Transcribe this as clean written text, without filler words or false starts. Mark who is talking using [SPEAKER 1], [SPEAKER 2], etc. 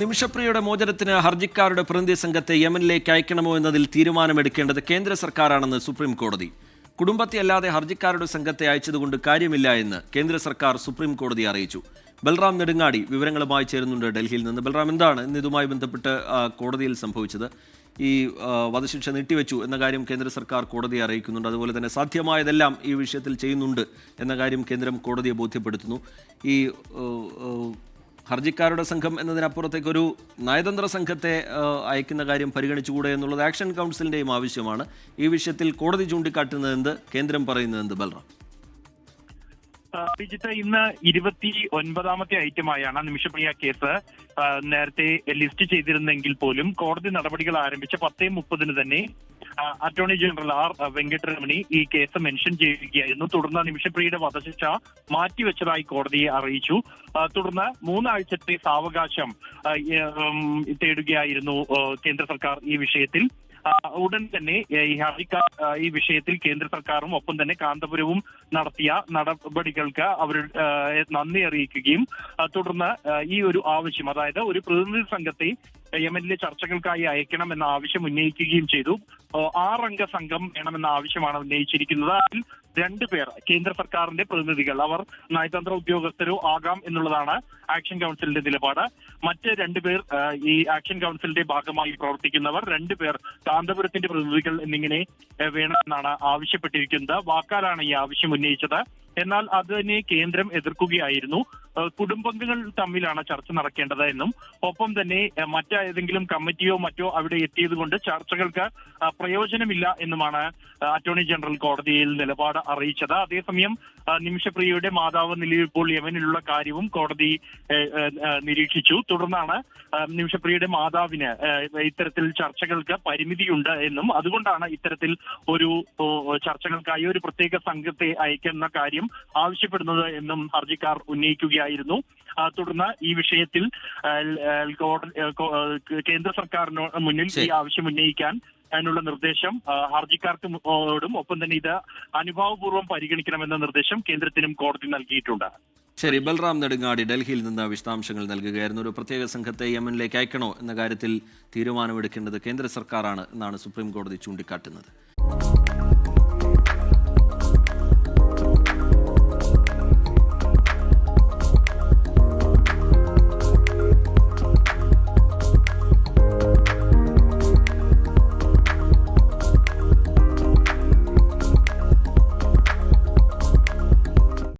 [SPEAKER 1] നിമിഷപ്രിയയുടെ മോചനത്തിന് ഹർജിക്കാരുടെ പ്രതിനിധി സംഘത്തെ യമനിലേക്ക് അയക്കണമോ എന്നതിൽ തീരുമാനമെടുക്കേണ്ടത് കേന്ദ്ര സർക്കാരാണെന്ന് സുപ്രീം കോടതി. കുടുംബത്തെ അല്ലാതെ ഹർജിക്കാരുടെ സംഘത്തെ അയച്ചതുകൊണ്ട് കാര്യമില്ല എന്ന് കേന്ദ്ര സർക്കാർ സുപ്രീം കോടതിയെ അറിയിച്ചു. ബൽറാം നെടുങ്ങാടി വിവരങ്ങളുമായി ചേരുന്നുണ്ട് ഡൽഹിയിൽ നിന്ന്. ബൽറാം, എന്താണ് ഇന്ന് ഇതുമായി ബന്ധപ്പെട്ട് കോടതിയിൽ സംഭവിച്ചത്? ഈ വധശിക്ഷ നീട്ടിവെച്ചു എന്ന കാര്യം കേന്ദ്ര സർക്കാർ കോടതിയെ അറിയിക്കുന്നുണ്ട്. അതുപോലെ തന്നെ സാധ്യമായതെല്ലാം ഈ വിഷയത്തിൽ ചെയ്യുന്നുണ്ട് എന്ന കാര്യം കേന്ദ്രം കോടതിയെ ബോധ്യപ്പെടുത്തുന്നു. ഈ ഹർജിക്കാരുടെ സംഘം എന്നതിനപ്പുറത്തേക്ക് ഒരു നയതന്ത്ര സംഘത്തെ അയക്കുന്ന കാര്യം പരിഗണിച്ചുകൂടെ എന്നുള്ളത് ആക്ഷൻ കൗൺസിലിൻ്റെയും ആവശ്യമാണ്. ഈ വിഷയത്തിൽ കോടതി ചൂണ്ടിക്കാട്ടുന്നതെന്ത്, കേന്ദ്രം പറയുന്നതെന്ത്? ബൽറാം.
[SPEAKER 2] വിജിത്ത്, ഇന്ന് 29ാമത്തെ ഐറ്റമായാണ് നിമിഷപ്രിയ കേസ് നേരത്തെ ലിസ്റ്റ് ചെയ്തിരുന്നെങ്കിൽ പോലും കോടതി നടപടികൾ ആരംഭിച്ച 10:30 തന്നെ അറ്റോർണി ജനറൽ ആർ വെങ്കട്ടരമണി ഈ കേസ് മെൻഷൻ ചെയ്യുകയായിരുന്നു. തുടർന്ന് നിമിഷപ്രിയയുടെ വധശിക്ഷ മാറ്റിവെച്ചതായി കോടതിയെ അറിയിച്ചു. തുടർന്ന് 3 ആഴ്ചത്തെ സാവകാശം തേടുകയായിരുന്നു കേന്ദ്ര സർക്കാർ ഈ വിഷയത്തിൽ. ഉടൻ തന്നെ ഈ ഹർജിക്കാർ ഈ വിഷയത്തിൽ കേന്ദ്ര സർക്കാരും ഒപ്പം തന്നെ കാന്തപുരവും നടത്തിയ നടപടികൾക്ക് അവർ നന്ദി അറിയിക്കുകയും തുടർന്ന് ഈ ഒരു ആവശ്യം, അതായത് ഒരു പ്രതിനിധി സംഘത്തെ യമനിലെ ചർച്ചകൾക്കായി അയക്കണം എന്ന ആവശ്യം ഉന്നയിക്കുകയും ചെയ്തു. 6 അംഗ സംഘം വേണമെന്ന ആവശ്യമാണ് ഉന്നയിച്ചിരിക്കുന്നത്. അതിൽ 2 പേർ കേന്ദ്ര സർക്കാരിന്റെ പ്രതിനിധികൾ, അവർ നയതന്ത്ര ഉദ്യോഗസ്ഥരോ ആകാം എന്നുള്ളതാണ് ആക്ഷൻ കൗൺസിലിന്റെ നിലപാട്. മറ്റ് 2 പേർ ഈ ആക്ഷൻ കൗൺസിലിന്റെ ഭാഗമായി പ്രവർത്തിക്കുന്നവർ, 2 പേർ കാന്തപുരത്തിന്റെ പ്രതിനിധികൾ എന്നിങ്ങനെ വേണമെന്നാണ് ആവശ്യപ്പെട്ടിരിക്കുന്നത്. വാക്കാലാണ് ഈ ആവശ്യം ഉന്നയിച്ചത്. എന്നാൽ അതിനെ കേന്ദ്രം എതിർക്കുകയായിരുന്നു. കുടുംബങ്ങൾ തമ്മിലാണ് ചർച്ച നടക്കേണ്ടത് എന്നും ഒപ്പം തന്നെ മറ്റേതെങ്കിലും കമ്മിറ്റിയോ മറ്റോ അവിടെ എത്തിയത് കൊണ്ട് ചർച്ചകൾക്ക് പ്രയോജനമില്ല എന്നുമാണ് അറ്റോർണി ജനറൽ കോടതിയിൽ നിലപാട് അറിയിച്ചത്. അതേസമയം നിമിഷപ്രിയയുടെ മാതാവ് നിലവിൽ യമനിലുള്ള കാര്യവും കോടതി നിരീക്ഷിച്ചു. തുടർന്നാണ് നിമിഷപ്രിയയുടെ മാതാവിന് ഇത്തരത്തിൽ ചർച്ചകൾക്ക് പരിമിതിയുണ്ട് എന്നും അതുകൊണ്ടാണ് ഇത്തരത്തിൽ ഒരു ചർച്ചകൾക്കായി ഒരു പ്രത്യേക സംഘത്തെ അയക്കുന്ന കാര്യം ആവശ്യപ്പെടുന്നത് എന്നും ഹർജിക്കാർ ഉന്നയിക്കുകയായിരുന്നു. തുടർന്ന് ഈ വിഷയത്തിൽ കേന്ദ്ര സർക്കാരിന് മുന്നിൽ ഈ ആവശ്യം ഉന്നയിക്കാൻ അതിനുള്ള നിർദ്ദേശം ഹർജിക്കാർക്കും ഒപ്പം തന്നെ ഇത് അനുഭാവപൂർവ്വം പരിഗണിക്കണമെന്ന നിർദ്ദേശം കേന്ദ്രത്തിനും കോടതി നൽകിയിട്ടുണ്ട്.
[SPEAKER 1] ശരി, ബൽറാം നെടുങ്ങാടി ഡൽഹിയിൽ നിന്ന് വിശദാംശങ്ങൾ നൽകുകയായിരുന്നു. ഒരു പ്രത്യേക സംഘത്തെ യമനിലേക്ക് അയക്കണോ എന്ന കാര്യത്തിൽ തീരുമാനമെടുക്കേണ്ടത് കേന്ദ്ര സർക്കാരാണ് എന്നാണ് സുപ്രീം കോടതി ചൂണ്ടിക്കാട്ടുന്നത്.